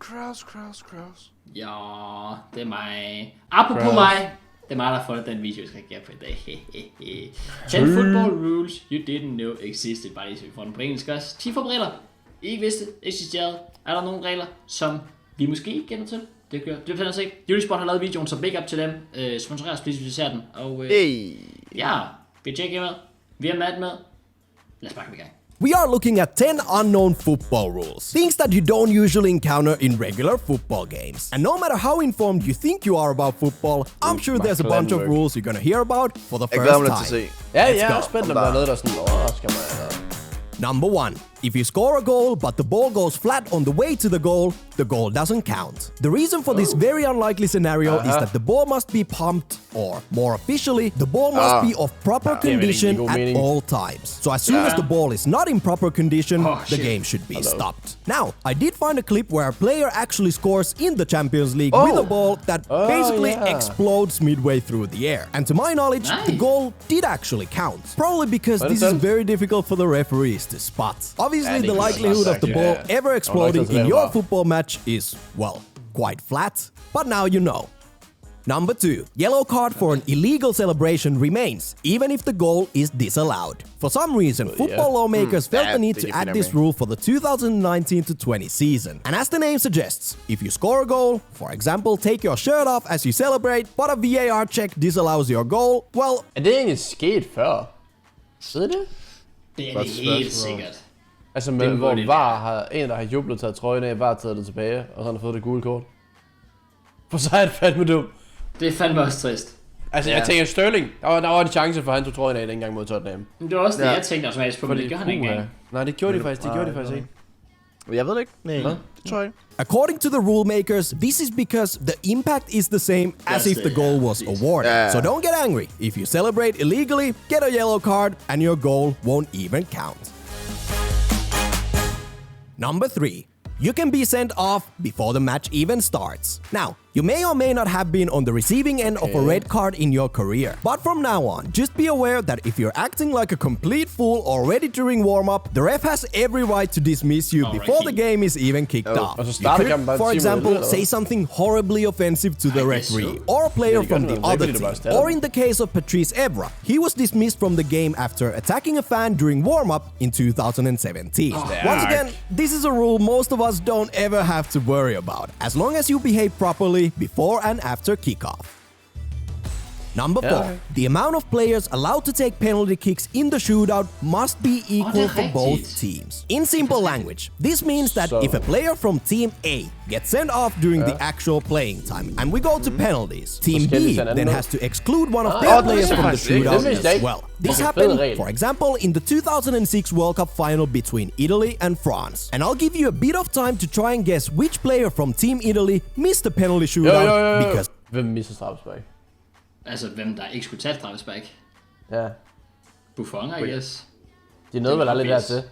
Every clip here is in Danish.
Krause. Ja, det er mig. Apropos mig. Det er mig, der har fundet den video, jeg skal reagere på i dag. 10 football rules you didn't know existed. Bare lige så vi får den på engelsk også. 10 fodboldregler. Ikke vidste, eksisterede. Er der nogle regler, som vi måske ikke kender til? Det gør det er ikke. Unisport har lavet videoen, så big up til dem. Sponsorerer os, hvis vi ser den. Og ja, vi tjekker med. Vi har Matt med. Lad os bare komme i gang. We are looking at 10 unknown football rules. Things that you don't usually encounter in regular football games. And no matter how informed you think you are about football, I'm sure there's a bunch of rules you're gonna hear about for the first time. Ja, jeg er spændt, om der er noget, der sådan overrasker mig. Number 1. If you score a goal, but the ball goes flat on the way to the goal doesn't count. The reason for this very unlikely scenario is that the ball must be pumped, or more officially, the ball must be of proper condition at all times. So as soon as the ball is not in proper condition, the game should be stopped. Now, I did find a clip where a player actually scores in the Champions League with a ball that basically explodes midway through the air. And to my knowledge, the goal did actually count. Probably because this is very difficult for the referees to spot. Obviously, the likelihood of the ball ever exploding in your football match is, well, quite flat. But now you know. Number 2. Yellow card for an illegal celebration remains, even if the goal is disallowed. For some reason, football lawmakers felt the need to add this rule for the 2019-20 season. And as the name suggests, if you score a goal, for example, take your shirt off as you celebrate, but a VAR check disallows your goal, well... Er det egentlig sket før? Sidder det? Det er det helt sikkert. Altså, hvor VAR har en, der har jublet, taget trøjen af, VAR taget det tilbage, og så har han fået det gule kort. For så er det fandme dumt. Det er fandme også trist. Altså, jeg tænker Sterling. Der var en chance for, at han tog trøjen af dengang mod Tottenham. Men det var også det, jeg tænkte automatisk på, men det gør han ikke engang. Nej, det gjorde de faktisk. Ikke. Jeg ved det ikke. Nej, det tror jeg ikke. According to the rule makers, this is because the impact is the same as if the goal was awarded. So don't get angry. If you celebrate illegally, get a yellow card and your goal won't even count. Number 3. You can be sent off before the match even starts. Now, you may or may not have been on the receiving end of a red card in your career. But from now on, just be aware that if you're acting like a complete fool already during warm-up, the ref has every right to dismiss you before the game is even kicked off. You could, for example, say something horribly offensive to the referee or a player from the other team. Or in the case of Patrice Evra, he was dismissed from the game after attacking a fan during warm-up in 2017. Once again, this is a rule most of us don't ever have to worry about, as long as you behave properly before and after kickoff. Number 4. The amount of players allowed to take penalty kicks in the shootout must be equal for both teams. In simple language, this means that if a player from Team A gets sent off during the actual playing time and we go to penalties, Team B then has to exclude one of their players from the shootout as well. This happened, for example, in the 2006 World Cup final between Italy and France. And I'll give you a bit of time to try and guess which player from Team Italy missed the penalty shootout because... Hvem misser straffespark? Altså, hvem der ikke skulle tage straffespark? Ja. Buffon, I guess. Det er noget, vel aldrig til.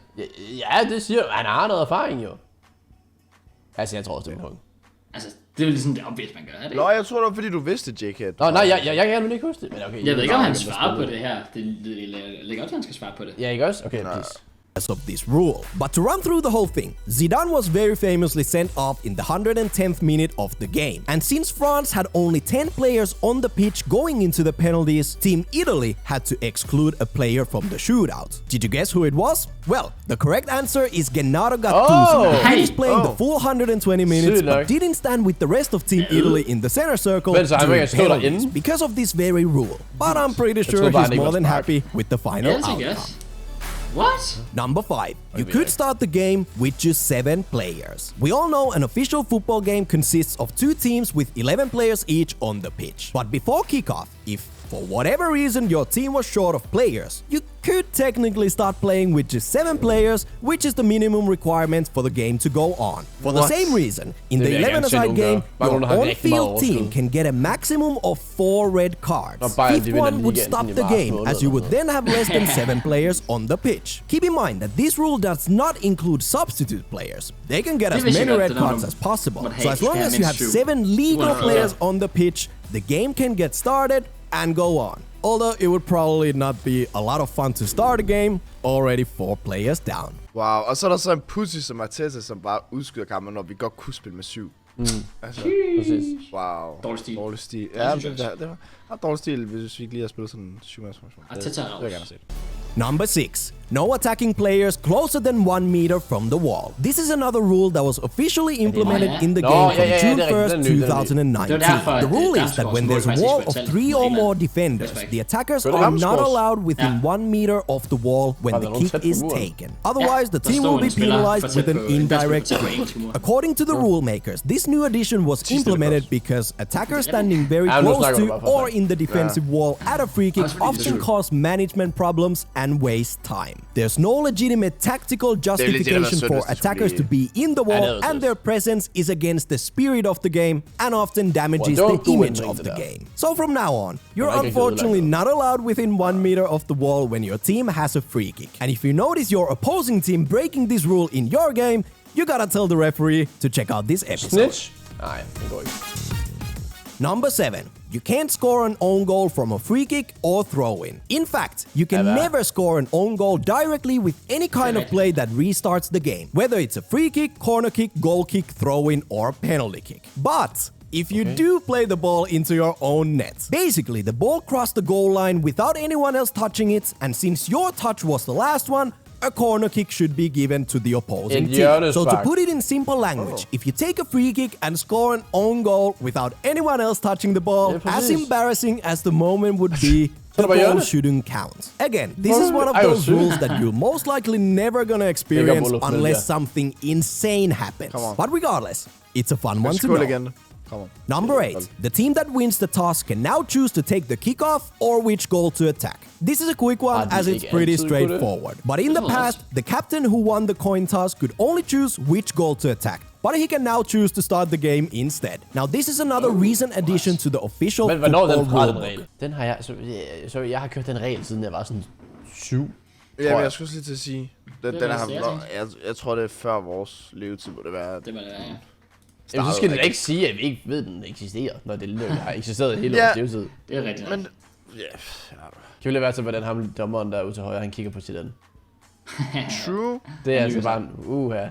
Ja, det siger han har noget erfaring, jo. Altså, jeg tror også, det er Buffon. Altså, det er vel ligesom det obvious, man gør, er det? Nå, jeg tror det var, fordi du vidste, Tjek. Nå, nej, jeg kan ikke huske det. Men okay, jeg ved ikke, om han svarer på det her. Det ligger også, at han skal svare på det. Ja, ikke også? Okay, please. Of this rule. But to run through the whole thing, Zidane was very famously sent off in the 110th minute of the game. And since France had only 10 players on the pitch going into the penalties, Team Italy had to exclude a player from the shootout. Did you guess who it was? Well, the correct answer is Gennaro Gattuso. He was playing the full 120 minutes but didn't stand with the rest of Team Italy in the center circle during penalties because of this very rule. But I'm pretty sure he's more than happy with the final outcome. What? Number 5. You could start the game with just 7 players. We all know an official football game consists of 2 teams with 11 players each on the pitch. But before kickoff, if for whatever reason your team was short of players, you could technically start playing with just 7 players, which is the minimum requirement for the game to go on. For the same reason, in the 11-a-side game, your on-field team can get a maximum of 4 red cards. Fifth one would stop the game, as you would then have less than 7 players on the pitch. Keep in mind that this rule does not include substitute players. They can get as many red cards as possible. So as long as you have 7 legal players on the pitch, the game can get started and go on. although it would probably not be a lot of fun to start a game, already 4 players down. Wow, og så er der så en pussy som Arteta, som bare udskyder kampen, når vi godt kunne spille med 7. Altså, Præcis. wow. Dårlig stil. Dårlig stil. Ja, det var dårlig stil, hvis vi ikke lige har spillet sådan en 7-mandsformation. Arteta er det vil jeg gerne se. Number 6. No attacking players closer than 1 meter from the wall. This is another rule that was officially implemented in the game from June 1st, 2019. The rule is that when there's a wall of 3 or more defenders, the attackers are not allowed within 1 meter of the wall when the kick is taken. Otherwise, the team will be penalized with an indirect strike. According to the rule makers, this new addition was implemented because attackers standing very close to or in the defensive wall at a free kick often cause management problems and waste time. There's no legitimate tactical justification for attackers to be in the wall, and their presence is against the spirit of the game and often damages the image of the game. So from now on, you're unfortunately not allowed within 1 meter of the wall when your team has a free kick. And if you notice your opposing team breaking this rule in your game, you gotta tell the referee to check out this episode. Snitch? Nej, det går ikke. Number 7. You can't score an own goal from a free kick or throw-in. In fact, you can never score an own goal directly with any kind of play that restarts the game, whether it's a free kick, corner kick, goal kick, throw-in, or penalty kick. But if you do play the ball into your own net, basically the ball crossed the goal line without anyone else touching it, and since your touch was the last one, a corner kick should be given to the opposing team. So to put it in simple language, if you take a free kick and score an own goal without anyone else touching the ball, as embarrassing as the moment would be, the goal shouldn't count. Again, this is one of those rules that you're most likely never gonna experience unless something insane happens. But regardless, it's a fun one to know. Number 8. The team that wins the toss can now choose to take the kickoff or which goal to attack. This is a quick one as it's pretty straightforward. But in the past, the captain who won the coin toss could only choose which goal to attack. But he can now choose to start the game instead. Now this is another recent addition to the official football rulebook. Den har jeg har kørt den regel siden jeg var sådan 7. Ja, men jeg skulle lige til at sige, den har jeg tror det er før vores levetid, hvor det var. Det må det være, ja. Jamen, så skal det ikke sige, at vi ikke ved, at den eksisterer, når det har eksisteret hele vores levetid. Det er rigtigt. Men kan vi lade være til, hvordan ham dommeren der ude til højre, han kigger på sit andet. True. Det er altså bare en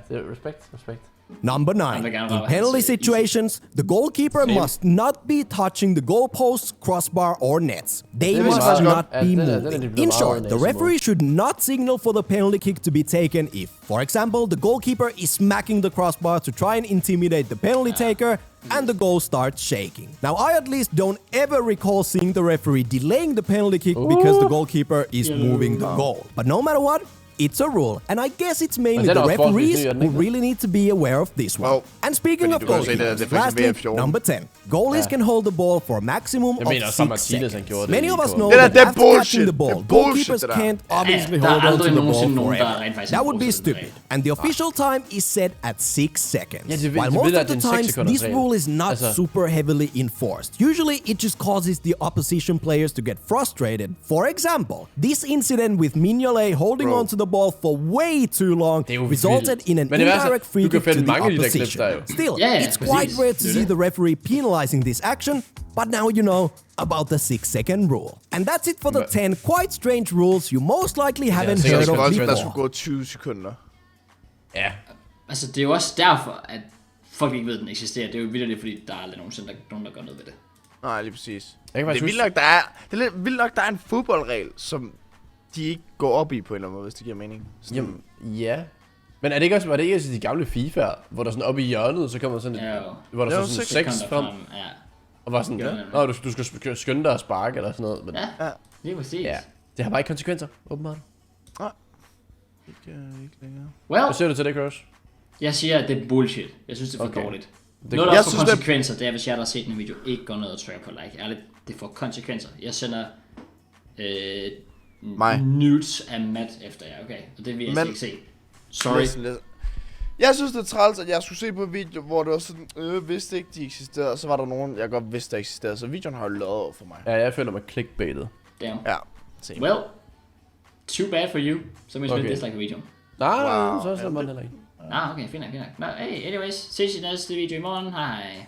det er respekt. Number 9. In penalty situations, the goalkeeper must not be touching the goalposts, crossbar, or nets. They must not be moving. In short, the referee should not signal for the penalty kick to be taken if, for example, the goalkeeper is smacking the crossbar to try and intimidate the penalty taker, and the goal starts shaking. Now, I at least don't ever recall seeing the referee delaying the penalty kick because the goalkeeper is moving the goal. But no matter what, it's a rule, and I guess it's mainly the referees who really need to be aware of this one. Well, and speaking of goalkeepers, lastly, number 10. Goalies can hold the ball for a maximum of 6 seconds. Many of us know that after catching the ball, goalkeepers can't obviously hold on to the ball forever. That would be stupid. And the official time is set at 6 seconds. While most of the times, this rule is not super heavily enforced. Usually, it just causes the opposition players to get frustrated. For example, this incident with Mignolet holding on to the ball for way too long resulted in an indirect free kick to the opposition. Still, it's quite rare to see the referee penalizing this action, but now you know about the 6-second rule. And that's it for the 10 quite strange rules you most likely haven't heard of before. Der skulle gå 20 sekunder. Ja. Altså, det er jo også derfor, at folk ikke ved, at den eksisterer. Det er jo vildt, fordi der er aldrig nogen der gør noget ved det. Nej, lige præcis. Det er vildt nok, der er en fodboldregel, som de ikke går op i på en eller anden måde, hvis det giver mening. Jamen, ja. Men er det ikke også, var det ikke også de gamle FIFA'er, hvor der sådan oppe i hjørnet, så kommer sådan et, hvor der så sådan 6 frem, og var sådan, du skal skynde dig at sparke eller sådan noget. Men, lige præcis. Ja, det har bare ikke konsekvenser, åbenbart. Nej. Ikke længere. Hvad siger du til det, Krause? Jeg siger, at det er bullshit. Jeg synes, det er for dårligt. Noget, der får konsekvenser, det er, hvis jeg der har set en video, ikke går ned og trykker på like. Ærligt, det får konsekvenser. Jeg sender nudes af Matt efter jer, okay? Og det vil jeg ikke se. Sorry. Jeg synes, det er træls, at jeg skulle se på en video, hvor det var sådan, vidste ikke, de eksisterede, og så var der nogen, jeg godt vidste, der eksisterede, så videoen har jo lavet over for mig. Ja, jeg føler mig clickbaitet. Damn. Ja. Same. Well, too bad for you. Så må jeg spille dislike videoen. Nej, så er det heller ikke. Okay, fint nok. Hey, anyways, ses i næste video i morgen. Hej.